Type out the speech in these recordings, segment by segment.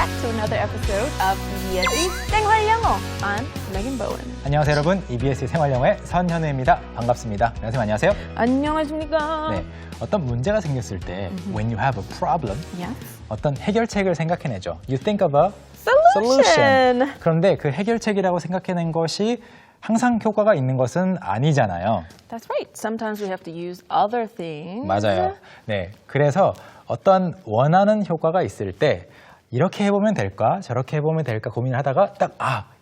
back to another episode of EBS의 생활영어. I'm Megan Bowen. 안녕하세요 여러분, EBS 생활영어의 선현우입니다. 반갑습니다. 선생님 안녕하세요. 안녕하십니까? 네, 어떤 문제가 생겼을 때 when you have a problem, Yes. 어떤 해결책을 생각해내죠. You think of a Solution. 그런데 그 해결책이라고 생각해낸 것이 항상 효과가 있는 것은 아니잖아요. That's right. Sometimes we have to use other things. 맞아요. 네, 그래서 어떤 원하는 효과가 있을 때 이렇게 해보면 될까 저렇게 해보면 될까 고민을 하다가 딱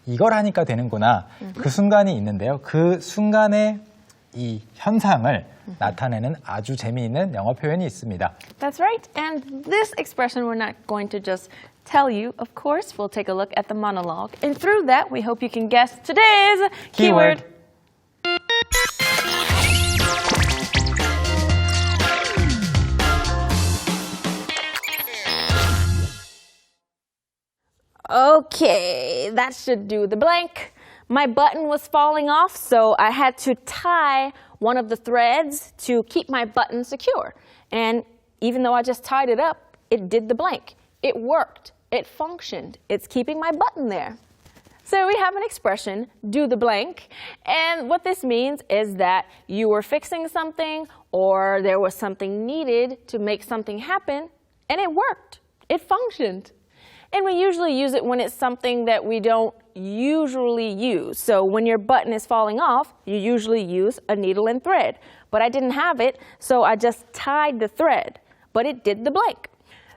이걸 하니까 되는구나 그 순간이 있는데요. 그 순간에 이 현상을 나타내는 아주 재미있는 영어 표현이 있습니다. That's right. And this expression we're not going to just tell you. Of course, we'll take a look at the monologue. And through that, we hope you can guess today's keyword. Okay, that should do the blank. My button was falling off, so I had to tie one of the threads to keep my button secure. And even though I just tied it up, it did the blank. It worked. It functioned. It's keeping my button there. So we have an expression, do the blank. And what this means is that you were fixing something or there was something needed to make something happen, and it worked. It functioned. And we usually use it when it's something that we don't usually use. So when your button is falling off, you usually use a needle and thread. But I didn't have it, so I just tied the thread. But it did the blank.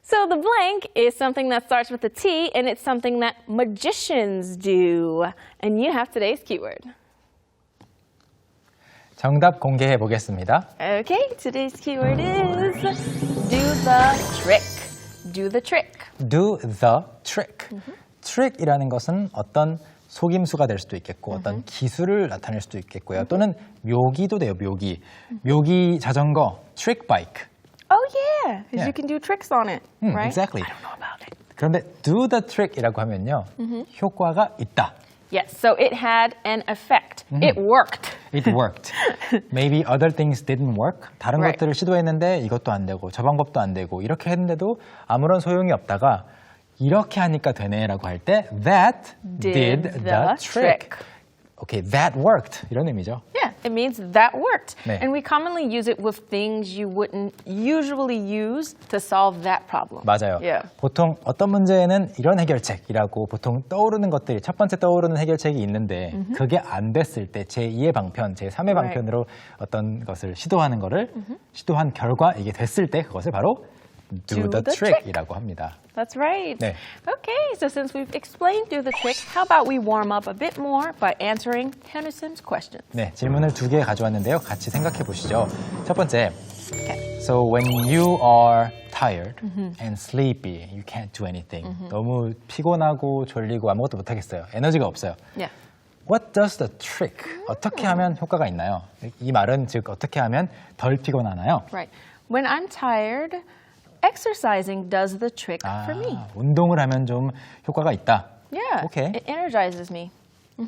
So the blank is something that starts with a T, and it's something that magicians do. And you have today's keyword. 정답 공개해 보겠습니다. Okay, today's keyword is do the trick. Do the trick. Do the trick. trick이라는 것은 어떤 속임수가 될 수도 있겠고 어떤 기술을 나타낼 수도 있겠고요. 또는 묘기도 돼요. 묘기 자전거, trick bike. Oh yeah, because Yeah. you can do tricks on it, right? Exactly. I don't know about it. 그런데 do the trick이라고 하면요. 효과가 있다. Yes, so it had an effect. It worked. It worked. Maybe other things didn't work. 다른 Right. 것들을 시도했는데 이것도 안 되고 저 방법도 안 되고 이렇게 했는데도 아무런 소용이 없다가 이렇게 하니까 되네라고 할 때 that did the trick. Okay, that worked. 이런 의미죠. Yeah, it means that worked. 네. And we commonly use it with things you wouldn't usually use to solve that problem. 맞아요. Yeah. 보통 어떤 문제에는 이런 해결책이라고 보통 떠오르는 것들이 첫 번째 떠오르는 해결책이 있는데 그게 안 됐을 때 제2의 방편, 제3의 방편으로 어떤 것을 시도하는 거를 시도한 결과 이게 됐을 때 그것을 바로 do the trick이라고 합니다. That's right. 네. Okay, so since we've explained do the trick, how about we warm up a bit more by answering Hannah Sim's questions? 네, 질문을 2개 가져왔는데요. 같이 생각해 보시죠. 첫 번째, Okay. so when you are tired and sleepy, you can't do anything. 너무 피곤하고 졸리고 아무것도 못 하겠어요. 에너지가 없어요. Yeah. What does the trick? 어떻게 하면 효과가 있나요? 이 말은 즉 어떻게 하면 덜 피곤하나요? Right. When I'm tired, exercising does the trick for me. 운동을 하면 좀 효과가 있다. Yeah. Okay. It energizes me.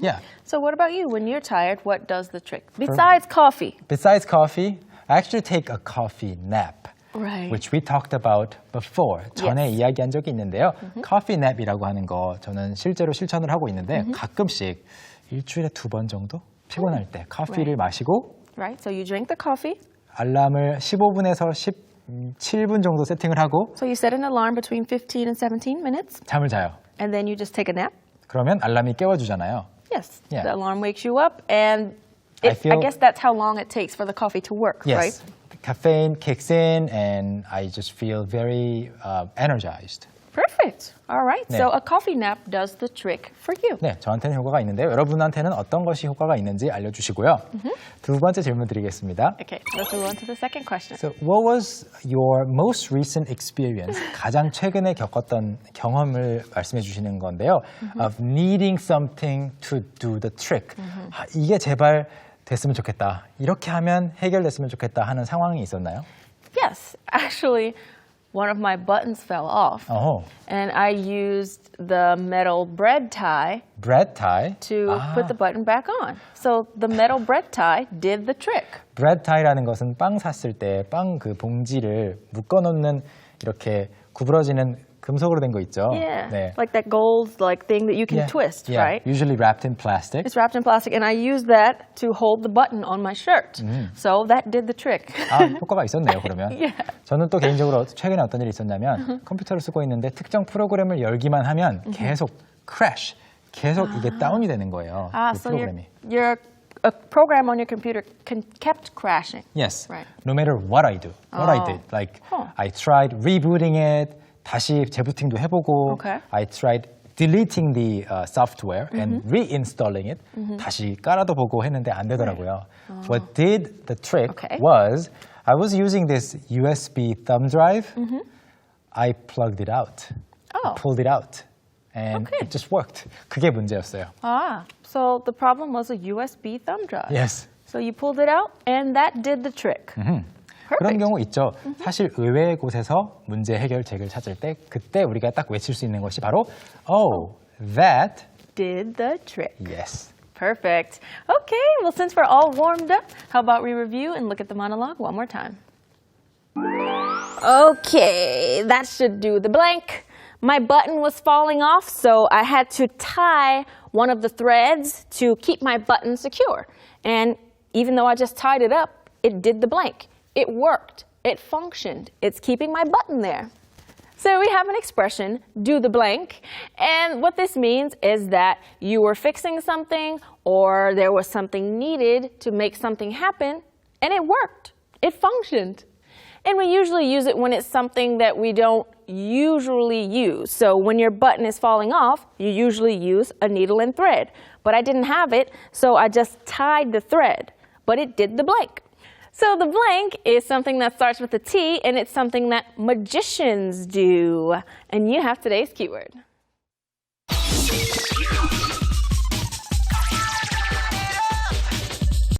Yeah. So what about you? When you're tired, what does the trick? Besides coffee. Besides coffee, I actually take a coffee nap. Right. Which we talked about before. 전에 이야기한 적이 있는데요. coffee nap이라고 하는 거 저는 실제로 실천을 하고 있는데 가끔씩 일주일에 2번 정도 피곤할 때 커피를 마시고 Right. So you drink the coffee. 알람을 15분에서 17분 정도 세팅을 하고 So you set an alarm between 15 and 17 minutes, 잠을 자요. and then you just take a nap. 그러면 알람이 깨워주잖아요. Yes. Yeah. The alarm wakes you up, and I I guess that's how long it takes for the coffee to work, Yes. right? The caffeine kicks in and I just feel very energized. Perfect. All right. 네. So a coffee nap does the trick for you. 네, 저한테는 효과가 있는데요. 여러분한테는 어떤 것이 효과가 있는지 알려주시고요. 두 번째 질문 드리겠습니다. Okay. Let's move on to the second question. So, what was your most recent experience? 가장 최근에 겪었던 경험을 말씀해 주시는 건데요. Of needing something to do the trick. 이게 제발 됐으면 좋겠다. 이렇게 하면 해결됐으면 좋겠다 하는 상황이 있었나요? Yes. Actually, one of my buttons fell off, and I used the metal bread tie bread tie. to put the button back on. So the metal bread tie did the trick. bread tie라는 것은 빵 샀을 때 빵 그 봉지를 묶어 놓는 이렇게 구부러지는 금속으로 된 거 있죠. Yeah. 네. Like that gold like thing that you can twist, yeah. right? Usually wrapped in plastic. It's wrapped in plastic, and I use that to hold the button on my shirt. So that did the trick. 아, 효과가 있었네요, 그러면. Yeah. 저는 또 개인적으로 최근에 어떤 일이 있었냐면 컴퓨터를 쓰고 있는데 특정 프로그램을 열기만 하면 계속 crash, 계속 이게 다운이 되는 거예요. 이 So 프로그램이. your a program on your computer kept crashing. Yes. Right. No matter what I do, what I did. Like I tried rebooting it, 다시 재부팅도 해보고 Okay. I tried deleting the software and reinstalling it. 다시 깔아도 보고 했는데 안 되더라고요. What did the trick Okay. was I was using this USB thumb drive. I plugged it out. Oh. Pulled it out. And Okay. it just worked. 그게 문제였어요. So the problem was a USB thumb drive. Yes. So you pulled it out, and that did the trick. 그런 경우 있죠. 사실 의외의 곳에서 문제 해결책을 찾을 때 그때 우리가 딱 외칠 수 있는 것이 바로 Oh, that, Did the trick. yes. Perfect. Okay, well, since we're all warmed up, how about we review and look at the monologue one more time? Okay, that should do the blank. My button was falling off, so I had to tie one of the threads to keep my button secure. And even though I just tied it up, it did the blank. It worked. It functioned. It's keeping my button there. So we have an expression, do the blank, and what this means is that you were fixing something or there was something needed to make something happen, and it worked. It functioned. And we usually use it when it's something that we don't usually use. So when your button is falling off, you usually use a needle and thread. But I didn't have it, so I just tied the thread. But it did the blank. So the blank is something that starts with a T, and it's something that magicians do. And you have today's keyword.